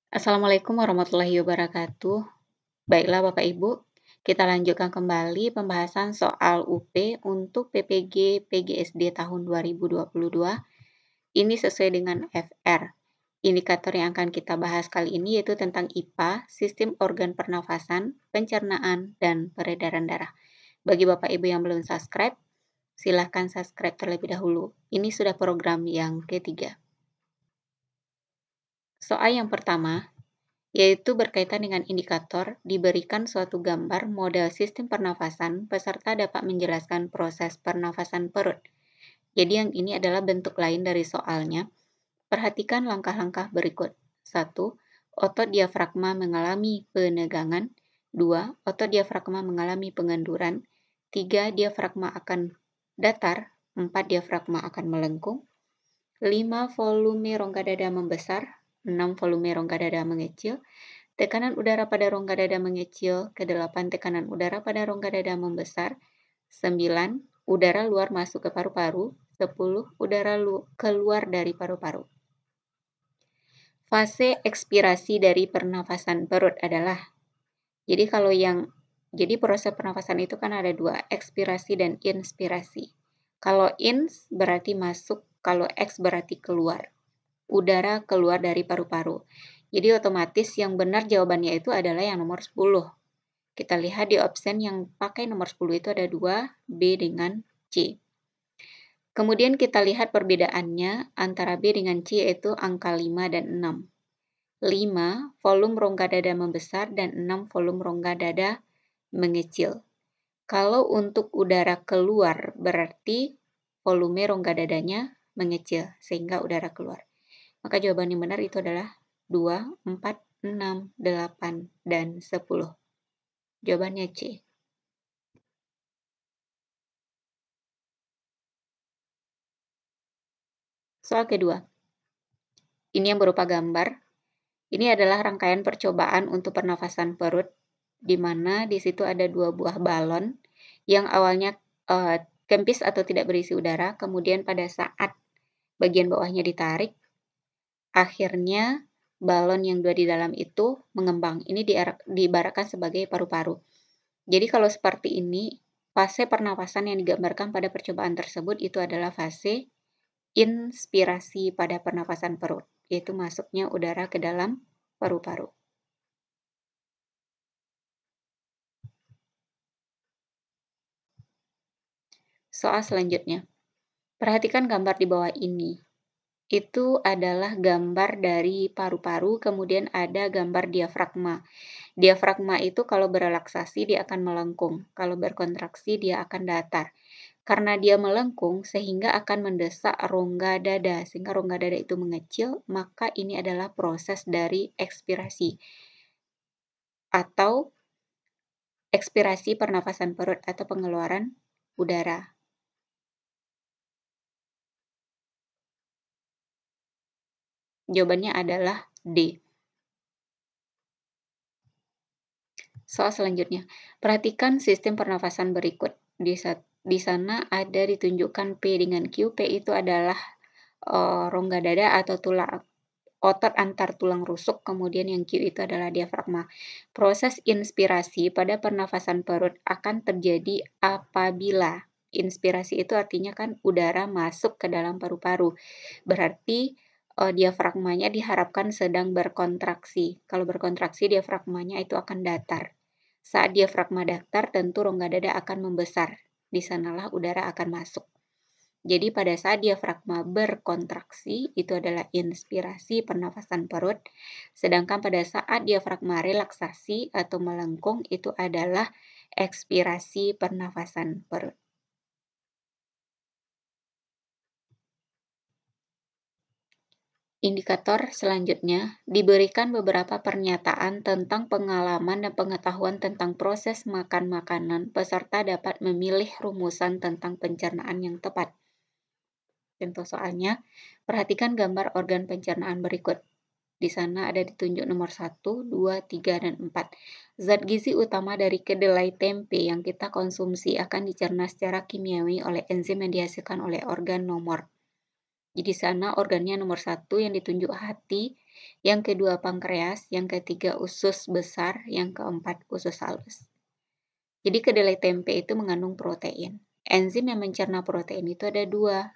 Assalamualaikum warahmatullahi wabarakatuh. Baiklah Bapak Ibu, kita lanjutkan kembali pembahasan soal UP untuk PPG PGSD tahun 2022. Ini sesuai dengan FR. Indikator yang akan kita bahas kali ini yaitu tentang IPA, sistem organ pernafasan, pencernaan, dan peredaran darah. Bagi Bapak Ibu yang belum subscribe, silahkan subscribe terlebih dahulu. Ini sudah program yang ketiga. Soal yang pertama, yaitu berkaitan dengan indikator, diberikan suatu gambar model sistem pernafasan, peserta dapat menjelaskan proses pernafasan perut. Jadi yang ini adalah bentuk lain dari soalnya. Perhatikan langkah-langkah berikut. 1. Otot diafragma mengalami penegangan. 2. Otot diafragma mengalami pengenduran. 3. Diafragma akan datar. 4. Diafragma akan melengkung. 5. Volume rongga dada membesar. 6. Volume rongga dada mengecil. Tekanan udara pada rongga dada mengecil. Ke-8, tekanan udara pada rongga dada membesar. 9, udara luar masuk ke paru-paru. 10, udara keluar dari paru-paru. Fase ekspirasi dari pernafasan perut adalah, jadi proses pernafasan itu kan ada dua, ekspirasi dan inspirasi. Kalau ins berarti masuk, kalau eks berarti keluar. Udara keluar dari paru-paru. Jadi otomatis yang benar jawabannya itu adalah yang nomor 10. Kita lihat di option yang pakai nomor 10 itu ada 2, B dengan C. Kemudian kita lihat perbedaannya antara B dengan C yaitu angka 5 dan 6. 5, volume rongga dada membesar dan 6, volume rongga dada mengecil. Kalau untuk udara keluar berarti volume rongga dadanya mengecil sehingga udara keluar. Maka jawaban yang benar itu adalah 2, 4, 6, 8, dan 10. Jawabannya C. Soal kedua. Ini yang berupa gambar. Ini adalah rangkaian percobaan untuk pernafasan perut, di mana di situ ada 2 buah balon yang awalnya kempis atau tidak berisi udara, kemudian pada saat bagian bawahnya ditarik, akhirnya balon yang 2 di dalam itu mengembang. Ini diibaratkan sebagai paru-paru. Jadi kalau seperti ini, fase pernafasan yang digambarkan pada percobaan tersebut itu adalah fase inspirasi pada pernafasan perut, yaitu masuknya udara ke dalam paru-paru. Soal selanjutnya. Perhatikan gambar di bawah ini. Itu adalah gambar dari paru-paru, kemudian ada gambar diafragma. Diafragma itu kalau berelaksasi dia akan melengkung, kalau berkontraksi dia akan datar. Karena dia melengkung sehingga akan mendesak rongga dada, sehingga rongga dada itu mengecil, maka ini adalah proses dari ekspirasi atau ekspirasi pernafasan perut atau pengeluaran udara. Jawabannya adalah D. Soal selanjutnya, perhatikan sistem pernafasan berikut. Di sana ada ditunjukkan P dengan Q. P itu adalah rongga dada atau otot antar tulang rusuk, kemudian yang Q itu adalah diafragma. Proses inspirasi pada pernafasan perut akan terjadi apabila inspirasi itu artinya kan udara masuk ke dalam paru-paru. Berarti diafragmanya diharapkan sedang berkontraksi. Kalau berkontraksi diafragmanya itu akan datar. Saat diafragma datar tentu rongga dada akan membesar. Di sanalah udara akan masuk. Jadi pada saat diafragma berkontraksi itu adalah inspirasi pernafasan perut, sedangkan pada saat diafragma relaksasi atau melengkung itu adalah ekspirasi pernafasan perut. Indikator selanjutnya, diberikan beberapa pernyataan tentang pengalaman dan pengetahuan tentang proses makan makanan. Peserta dapat memilih rumusan tentang pencernaan yang tepat. Contoh soalnya, perhatikan gambar organ pencernaan berikut. Di sana ada ditunjuk nomor 1, 2, 3, dan 4. Zat gizi utama dari kedelai tempe yang kita konsumsi akan dicerna secara kimiawi oleh enzim yang dihasilkan oleh organ nomor Jadi di sana organnya nomor 1 yang ditunjuk hati, yang kedua pankreas, yang ketiga usus besar, yang keempat usus halus. Jadi kedelai tempe itu mengandung protein. Enzim yang mencerna protein itu ada 2,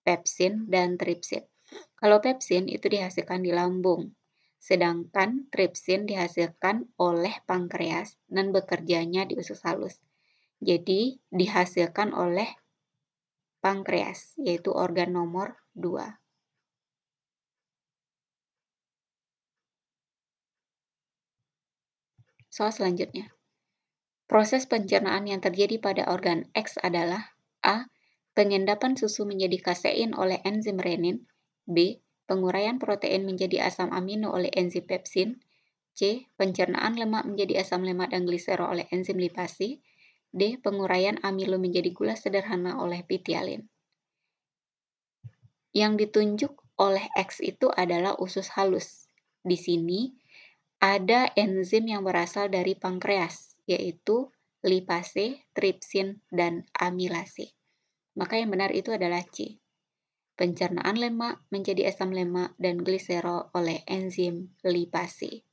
pepsin dan tripsin. Kalau pepsin itu dihasilkan di lambung, sedangkan tripsin dihasilkan oleh pankreas dan bekerjanya di usus halus. Jadi dihasilkan oleh pankreas, yaitu organ nomor 2. Soal selanjutnya. Proses pencernaan yang terjadi pada organ X adalah A. Pengendapan susu menjadi kasein oleh enzim renin. B. Penguraian protein menjadi asam amino oleh enzim pepsin. C. Pencernaan lemak menjadi asam lemak dan gliserol oleh enzim lipase. D. Penguraian amilo menjadi gula sederhana oleh pitialin. Yang ditunjuk oleh X itu adalah usus halus. Di sini ada enzim yang berasal dari pankreas, yaitu lipase, tripsin, dan amilase. Maka yang benar itu adalah C. Pencernaan lemak menjadi asam lemak dan gliserol oleh enzim lipase.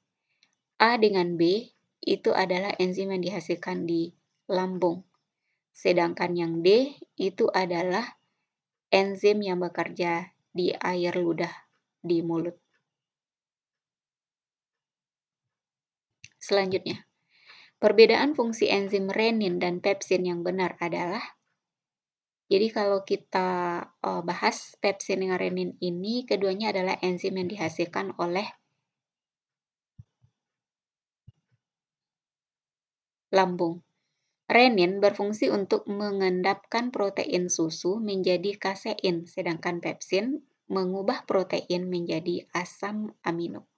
A dengan B itu adalah enzim yang dihasilkan di lambung. Sedangkan yang D itu adalah enzim yang bekerja di air ludah di mulut. Selanjutnya, perbedaan fungsi enzim renin dan pepsin yang benar adalah, jadi kalau kita bahas pepsin dengan renin ini, keduanya adalah enzim yang dihasilkan oleh lambung. Renin berfungsi untuk mengendapkan protein susu menjadi kasein, sedangkan pepsin mengubah protein menjadi asam amino.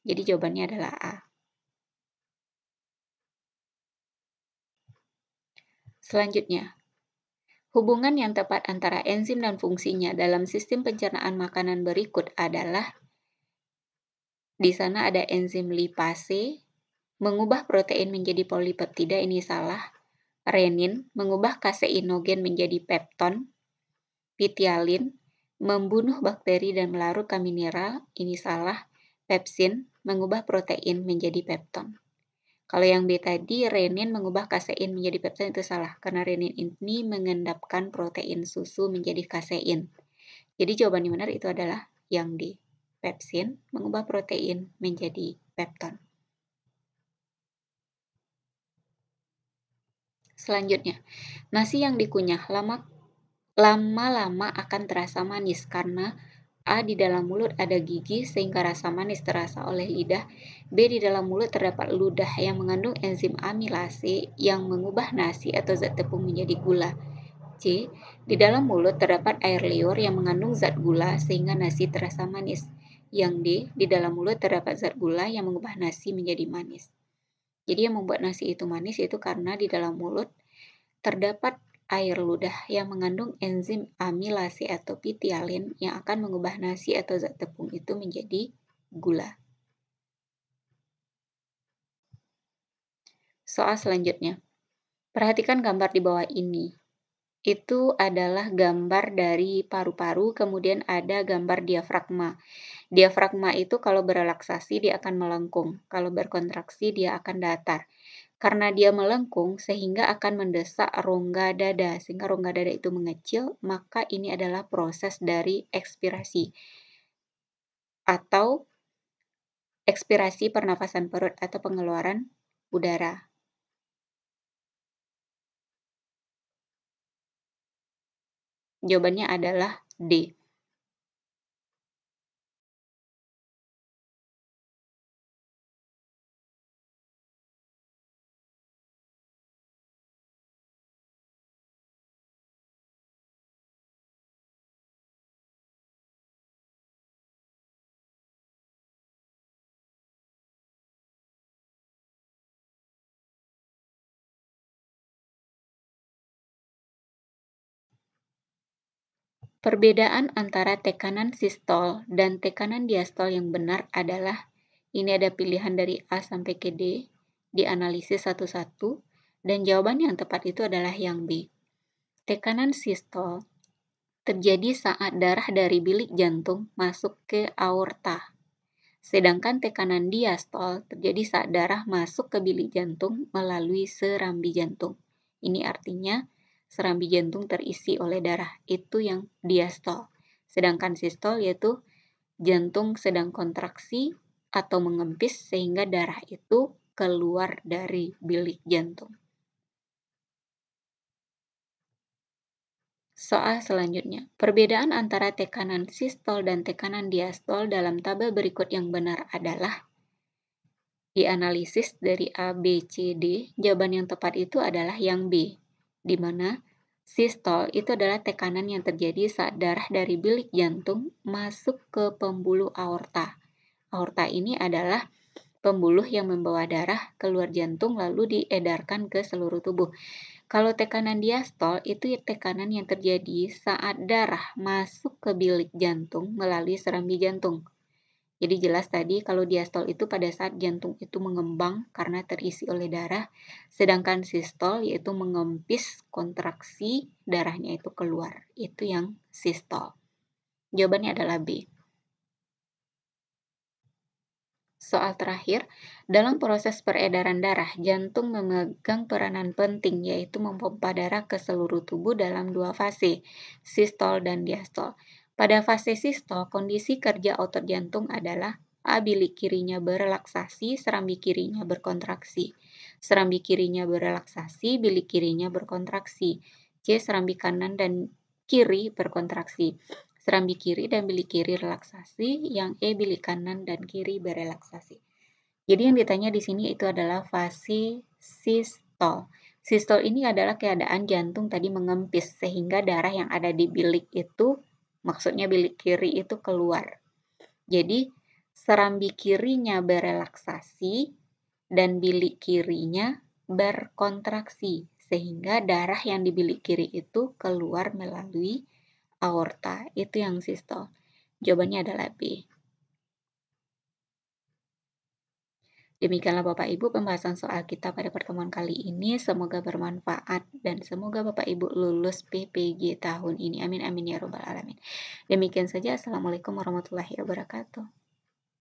Jadi jawabannya adalah A. Selanjutnya, hubungan yang tepat antara enzim dan fungsinya dalam sistem pencernaan makanan berikut adalah, di sana ada enzim lipase, mengubah protein menjadi polipeptida, ini salah. Renin, mengubah kaseinogen menjadi pepton. Pitialin, membunuh bakteri dan melarutkan mineral, ini salah. Pepsin, mengubah protein menjadi pepton. Kalau yang B tadi, renin mengubah kasein menjadi pepton, itu salah, karena renin ini mengendapkan protein susu menjadi kasein. Jadi jawaban yang benar itu adalah yang D. Pepsin mengubah protein menjadi pepton. Selanjutnya, nasi yang dikunyah lama-lama akan terasa manis karena A. Di dalam mulut ada gigi sehingga rasa manis terasa oleh lidah. B. Di dalam mulut terdapat ludah yang mengandung enzim amilase yang mengubah nasi atau zat tepung menjadi gula. C. Di dalam mulut terdapat air liur yang mengandung zat gula sehingga nasi terasa manis. Yang D. Di dalam mulut terdapat zat gula yang mengubah nasi menjadi manis. Jadi yang membuat nasi itu manis itu karena di dalam mulut terdapat air ludah yang mengandung enzim amilase atau pitialin yang akan mengubah nasi atau zat tepung itu menjadi gula. Soal selanjutnya. Perhatikan gambar di bawah ini. Itu adalah gambar dari paru-paru, kemudian ada gambar diafragma. Diafragma itu kalau berelaksasi dia akan melengkung, kalau berkontraksi dia akan datar. Karena dia melengkung sehingga akan mendesak rongga dada, sehingga rongga dada itu mengecil, maka ini adalah proses dari ekspirasi atau ekspirasi pernafasan perut atau pengeluaran udara. Jawabannya adalah D. Perbedaan antara tekanan sistol dan tekanan diastol yang benar adalah, ini ada pilihan dari A sampai ke D, dianalisis satu-satu, dan jawaban yang tepat itu adalah yang B. Tekanan sistol terjadi saat darah dari bilik jantung masuk ke aorta. Sedangkan tekanan diastol terjadi saat darah masuk ke bilik jantung melalui serambi jantung. Ini artinya serambi jantung terisi oleh darah, itu yang diastol. Sedangkan sistol yaitu jantung sedang kontraksi atau mengempis sehingga darah itu keluar dari bilik jantung. Soal selanjutnya, perbedaan antara tekanan sistol dan tekanan diastol dalam tabel berikut yang benar adalah dianalisis dari A, B, C, D, jawaban yang tepat itu adalah yang B, di mana sistol itu adalah tekanan yang terjadi saat darah dari bilik jantung masuk ke pembuluh aorta. Aorta ini adalah pembuluh yang membawa darah keluar jantung lalu diedarkan ke seluruh tubuh. Kalau tekanan diastol itu tekanan yang terjadi saat darah masuk ke bilik jantung melalui serambi jantung. Jadi jelas tadi kalau diastol itu pada saat jantung itu mengembang karena terisi oleh darah, sedangkan sistol yaitu mengempis kontraksi darahnya itu keluar. Itu yang sistol. Jawabannya adalah B. Soal terakhir, dalam proses peredaran darah, jantung memegang peranan penting yaitu memompa darah ke seluruh tubuh dalam dua fase, sistol dan diastol. Pada fase sistol, kondisi kerja otot jantung adalah A. Bilik kirinya berelaksasi, serambi kirinya berkontraksi. Serambi kirinya berelaksasi, bilik kirinya berkontraksi. C. Serambi kanan dan kiri berkontraksi. Serambi kiri dan bilik kiri relaksasi, yang E bilik kanan dan kiri berelaksasi. Jadi yang ditanya di sini itu adalah fase sistol. Sistol ini adalah keadaan jantung tadi mengempis sehingga darah yang ada di bilik itu, maksudnya bilik kiri itu keluar. Jadi serambi kirinya berelaksasi dan bilik kirinya berkontraksi sehingga darah yang di bilik kiri itu keluar melalui aorta. Itu yang sistol. Jawabannya adalah B. Demikianlah Bapak Ibu pembahasan soal kita pada pertemuan kali ini. Semoga bermanfaat dan semoga Bapak Ibu lulus PPG tahun ini. Amin amin ya robbal alamin. Demikian saja. Assalamualaikum warahmatullahi wabarakatuh.